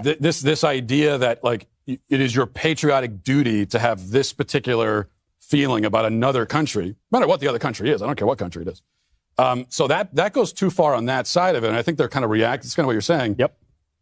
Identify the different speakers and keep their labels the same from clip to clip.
Speaker 1: This idea that like it is your patriotic duty to have this particular feeling about another country, no matter what the other country is. I don't care what country it is. So that goes too far on that side of it. And I think they're kind of reacting. It's kind of what you're saying.
Speaker 2: Yep.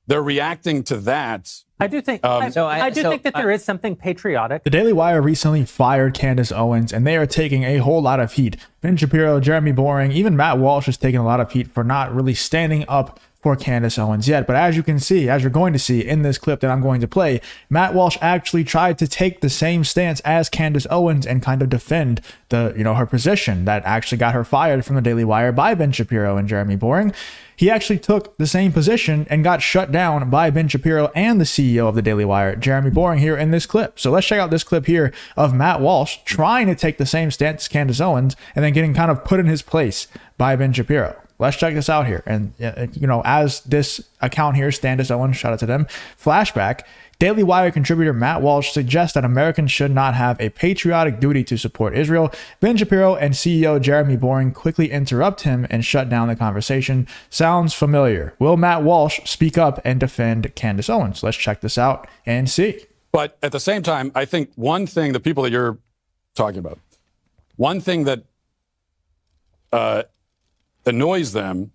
Speaker 1: They're reacting to that.
Speaker 3: I do think that there is something patriotic.
Speaker 4: The Daily Wire recently fired Candace Owens, and they are taking a whole lot of heat. Ben Shapiro, Jeremy Boring, even Matt Walsh is taking a lot of heat for not really standing up for Candace Owens yet. But as you can see, as you're going to see in this clip that I'm going to play, Matt Walsh actually tried to take the same stance as Candace Owens and kind of defend her position that actually got her fired from the Daily Wire by Ben Shapiro and Jeremy Boring. He actually took the same position and got shut down by Ben Shapiro and the CEO of the Daily Wire, Jeremy Boring, here in this clip. So let's check out this clip here of Matt Walsh trying to take the same stance as Candace Owens and then getting kind of put in his place by Ben Shapiro. Let's check this out here. And, as this account here, Candace Owens, shout out to them, flashback, Daily Wire contributor Matt Walsh suggests that Americans should not have a patriotic duty to support Israel. Ben Shapiro and CEO Jeremy Boring quickly interrupt him and shut down the conversation. Sounds familiar. Will Matt Walsh speak up and defend Candace Owens? Let's check this out and see.
Speaker 1: But at the same time, I think one thing, the people that you're talking about, one thing that annoys them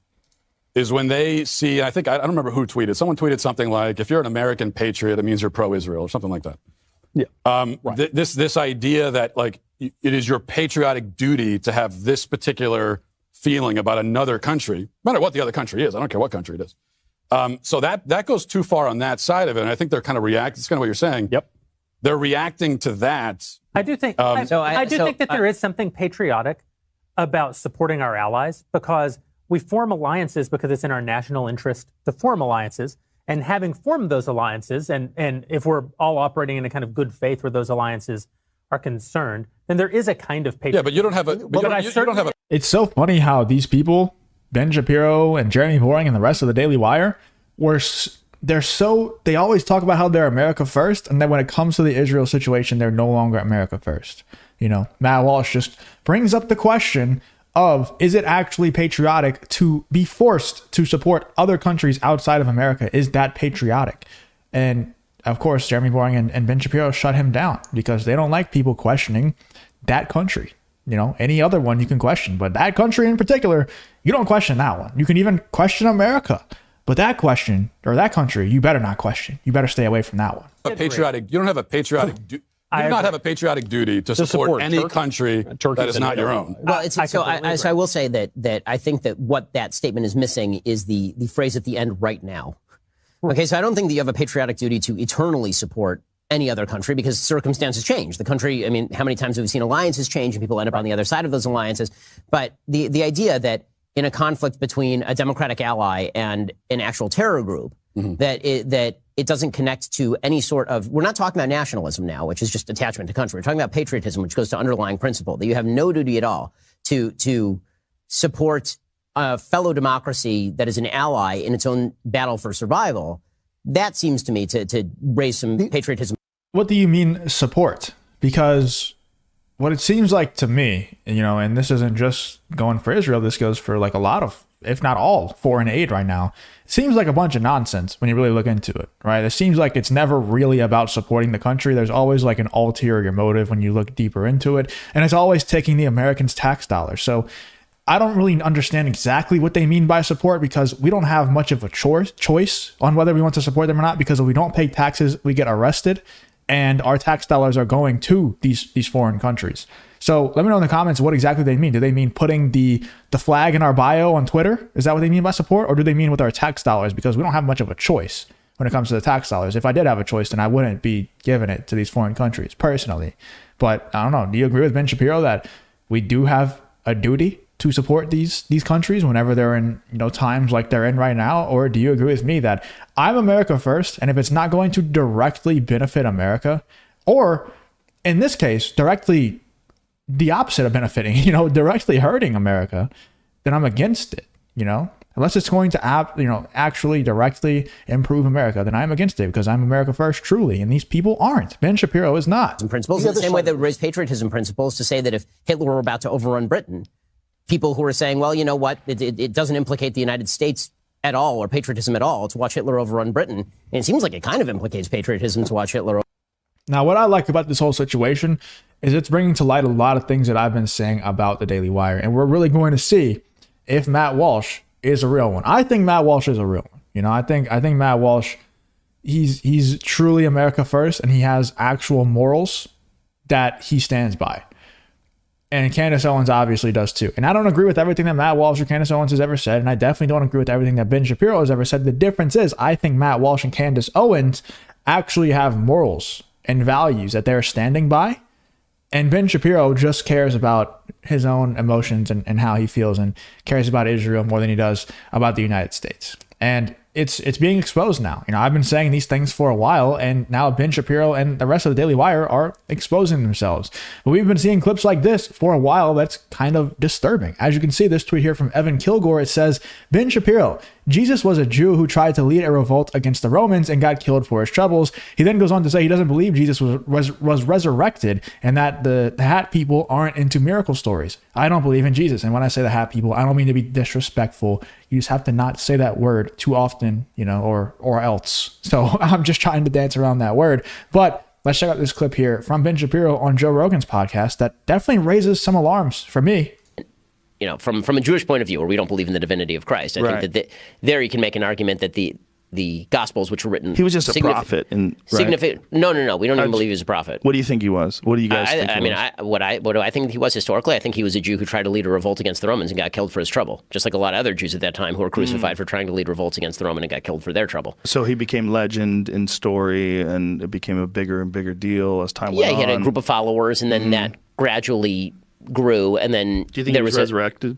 Speaker 1: is when they see, I don't remember who tweeted, someone tweeted something like, if you're an American patriot, it means you're pro-Israel or something like that.
Speaker 2: Yeah.
Speaker 1: This idea that like it is your patriotic duty to have this particular feeling about another country, no matter what the other country is. I don't care what country it is. So that goes too far on that side of it. And I think they're kind of reacting. It's kind of what you're saying.
Speaker 2: Yep.
Speaker 1: They're reacting to that.
Speaker 3: I do think that there is something patriotic about supporting our allies, because we form alliances because it's in our national interest to form alliances. And having formed those alliances, and if we're all operating in a kind of good faith where those alliances are concerned, then there is a kind of patriotism.
Speaker 1: Yeah, but you don't have a. You don't have a.
Speaker 4: It's so funny how these people, Ben Shapiro and Jeremy Boring and the rest of the Daily Wire, they always talk about how they're America first, and then when it comes to the Israel situation, they're no longer America first. Matt Walsh just brings up the question of, is it actually patriotic to be forced to support other countries outside of America? Is that patriotic? And of course, Jeremy Boring and Ben Shapiro shut him down because they don't like people questioning that country. Any other one you can question, but that country in particular, you don't question that one. You can even question America, but that question or that country, you better not question. You better stay away from that one.
Speaker 1: You don't have a patriotic. You do not have a patriotic duty to support any country that is not your own.
Speaker 5: Well, so I will say that I think that what that statement is missing is the phrase at the end, right now. Okay, so I don't think that you have a patriotic duty to eternally support any other country because circumstances change. The country, how many times have we seen alliances change and people end up on the other side of those alliances? But the idea that in a conflict between a democratic ally and an actual terror group, that it doesn't connect to any sort of, we're not talking about nationalism now, which is just attachment to country. We're talking about patriotism, which goes to underlying principle, that you have no duty at all to support a fellow democracy that is an ally in its own battle for survival. That seems to me to raise some patriotism.
Speaker 4: What do you mean support? Because what it seems like to me, and this isn't just going for Israel, this goes for like a lot of, if not all, foreign aid right now. It seems like a bunch of nonsense when you really look into it, right? It seems like it's never really about supporting the country. There's always like an ulterior motive when you look deeper into it. And it's always taking the Americans' tax dollars. So I don't really understand exactly what they mean by support because we don't have much of a choice on whether we want to support them or not, because if we don't pay taxes, we get arrested and our tax dollars are going to these foreign countries. So let me know in the comments what exactly they mean. Do they mean putting the flag in our bio on Twitter? Is that what they mean by support? Or do they mean with our tax dollars? Because we don't have much of a choice when it comes to the tax dollars. If I did have a choice, then I wouldn't be giving it to these foreign countries personally. But I don't know. Do you agree with Ben Shapiro that we do have a duty to support these countries whenever they're in times like they're in right now? Or do you agree with me that I'm America first, and if it's not going to directly benefit America, or in this case directly the opposite of benefiting, directly hurting America, then I'm against it, unless it's going to actually directly improve America, then I'm against it because I'm America first truly, and these people aren't. Ben Shapiro is not.
Speaker 5: Principles in the same way that raise patriotism principles to say that if Hitler were about to overrun Britain, people who are saying, well, you know what, it doesn't implicate the United States at all or patriotism at all to watch Hitler overrun Britain. And it seems like it kind of implicates patriotism to watch Hitler.
Speaker 4: Now, what I like about this whole situation is it's bringing to light a lot of things that I've been saying about the Daily Wire. And we're really going to see if Matt Walsh is a real one. I think Matt Walsh is a real one. You know, I think Matt Walsh, he's truly America first, and he has actual morals that he stands by. And Candace Owens obviously does too. And I don't agree with everything that Matt Walsh or Candace Owens has ever said. And I definitely don't agree with everything that Ben Shapiro has ever said. The difference is I think Matt Walsh and Candace Owens actually have morals and values that they're standing by. And Ben Shapiro just cares about his own emotions and how he feels, and cares about Israel more than he does about the United States. And it's being exposed now. You know, I've been saying these things for a while, and now Ben Shapiro and the rest of the Daily Wire are exposing themselves. But we've been seeing clips like this for a while. That's kind of disturbing. As you can see, this tweet here from Evan Kilgore, it says, Ben Shapiro, Jesus was a Jew who tried to lead a revolt against the Romans and got killed for his troubles. He then goes on to say he doesn't believe Jesus was resurrected, and that the hat people aren't into miracle stories. I don't believe in Jesus. And when I say the hat people, I don't mean to be disrespectful. You just have to not say that word too often, you know, or else. So I'm just trying to dance around that word. But let's check out this clip here from Ben Shapiro on Joe Rogan's podcast that definitely raises some alarms for me.
Speaker 5: You know, from a Jewish point of view, where we don't believe in the divinity of Christ, I think that there you can make an argument that the Gospels, which were written,
Speaker 2: he was just a prophet, and
Speaker 5: significant. No, we don't even believe he was a prophet.
Speaker 2: What do you think he was? What do you guys think?
Speaker 5: What do I think he was historically? I think he was a Jew who tried to lead a revolt against the Romans and got killed for his trouble, just like a lot of other Jews at that time who were crucified for trying to lead revolts against the Roman and got killed for their trouble.
Speaker 2: So he became legend in story, and it became a bigger and bigger deal as time went on.
Speaker 5: Yeah, he had a group of followers, and then that gradually grew, and then
Speaker 2: do you think he was resurrected?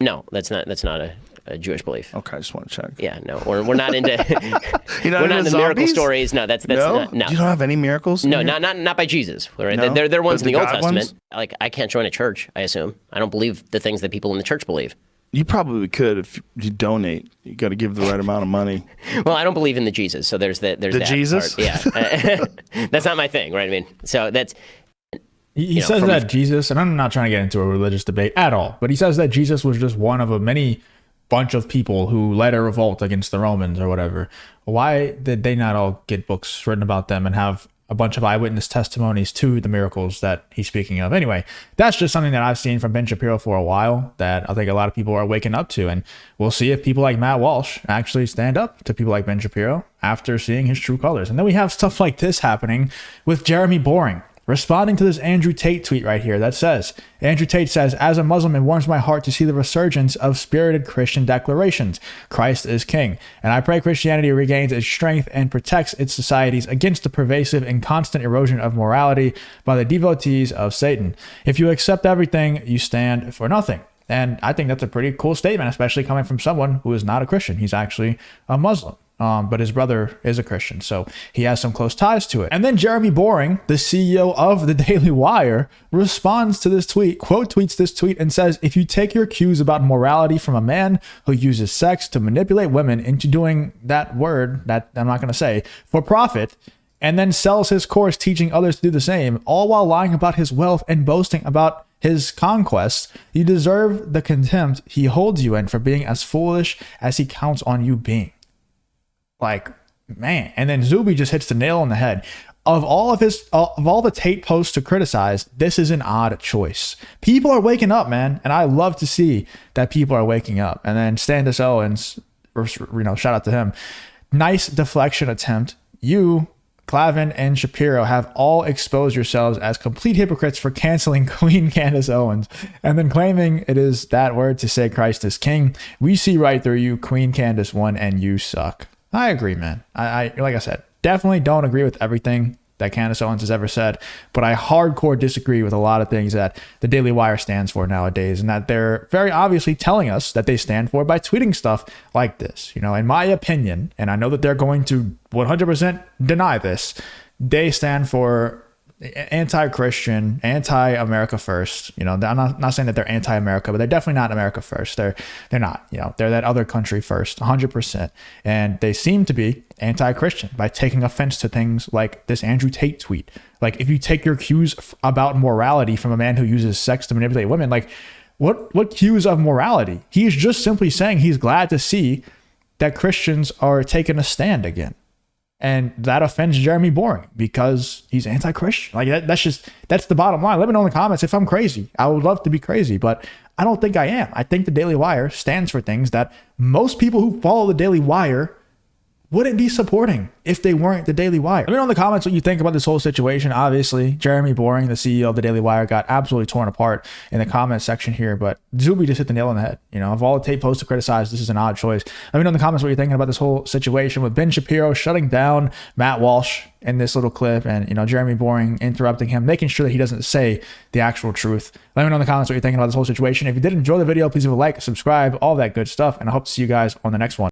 Speaker 5: No, that's not a Jewish belief.
Speaker 2: Okay, I just want to check.
Speaker 5: Yeah, no, we're not into
Speaker 2: we're
Speaker 5: not into miracle stories. No, that's
Speaker 2: no?
Speaker 5: No.
Speaker 2: You don't have any miracles?
Speaker 5: No, not by Jesus. Right? No? They're ones in the Old Testament.
Speaker 2: Ones?
Speaker 5: Like, I can't join a church, I assume. I don't believe the things that people in the church believe.
Speaker 2: You probably could if you donate. You got to give the right amount of money.
Speaker 5: Well, I don't believe in the Jesus, so there's that
Speaker 2: Jesus?
Speaker 5: part. Yeah. That's not my thing, right? I mean, so that's
Speaker 4: He says that Jesus, and I'm not trying to get into a religious debate at all, but he says that Jesus was just one of a many bunch of people who led a revolt against the Romans or whatever. Why did they not all get books written about them and have a bunch of eyewitness testimonies to the miracles that he's speaking of? Anyway, that's just something that I've seen from Ben Shapiro for a while that I think a lot of people are waking up to. And we'll see if people like Matt Walsh actually stand up to people like Ben Shapiro after seeing his true colors. And then we have stuff like this happening with Jeremy Boring, responding to this Andrew Tate tweet right here that says, Andrew Tate says, as a Muslim, it warms my heart to see the resurgence of spirited Christian declarations. Christ is king. And I pray Christianity regains its strength and protects its societies against the pervasive and constant erosion of morality by the devotees of Satan. If you accept everything, you stand for nothing. And I think that's a pretty cool statement, especially coming from someone who is not a Christian. He's actually a Muslim. But his brother is a Christian, so he has some close ties to it. And then Jeremy Boring, the CEO of the Daily Wire, responds to this tweet, quote tweets this tweet and says, if you take your cues about morality from a man who uses sex to manipulate women into doing that word that I'm not going to say for profit, and then sells his course teaching others to do the same, all while lying about his wealth and boasting about his conquests, you deserve the contempt he holds you in for being as foolish as he counts on you being. Like, man. And then Zuby just hits the nail on the head. Of all the Tate posts to criticize, this is an odd choice. People are waking up, man. And I love to see that people are waking up. And then Candace Owens, shout out to him. Nice deflection attempt. You, Clavin, and Shapiro have all exposed yourselves as complete hypocrites for canceling Queen Candace Owens and then claiming it is that word to say Christ is king. We see right through you. Queen Candace won and you suck. I agree, man. I like I said, definitely don't agree with everything that Candace Owens has ever said, but I hardcore disagree with a lot of things that the Daily Wire stands for nowadays, and that they're very obviously telling us that they stand for by tweeting stuff like this. You know, in my opinion, and I know that they're going to 100% deny this, they stand for anti-Christian, anti-America first. You know, I'm not saying that they're anti-America, but they're definitely not America first. They're not, you know, they're that other country first, 100%. And they seem to be anti-Christian by taking offense to things like this Andrew Tate tweet. Like, if you take your cues about morality from a man who uses sex to manipulate women, like what cues of morality? He's just simply saying he's glad to see that Christians are taking a stand again. And that offends Jeremy Boring because he's anti-Christian. Like that's the bottom line. Let me know in the comments if I'm crazy. I would love to be crazy, but I don't think I am. I think the Daily Wire stands for things that most people who follow the Daily Wire wouldn't be supporting if they weren't the Daily Wire. Let me know in the comments what you think about this whole situation. Obviously, Jeremy Boring, the CEO of the Daily Wire, got absolutely torn apart in the comment section here, but Zuby just hit the nail on the head. You know, of all the tape posts to criticize, this is an odd choice. Let me know in the comments what you're thinking about this whole situation with Ben Shapiro shutting down Matt Walsh in this little clip, and, you know, Jeremy Boring interrupting him, making sure that he doesn't say the actual truth. Let me know in the comments what you're thinking about this whole situation. If you did enjoy the video, please leave a like, subscribe, all that good stuff, and I hope to see you guys on the next one.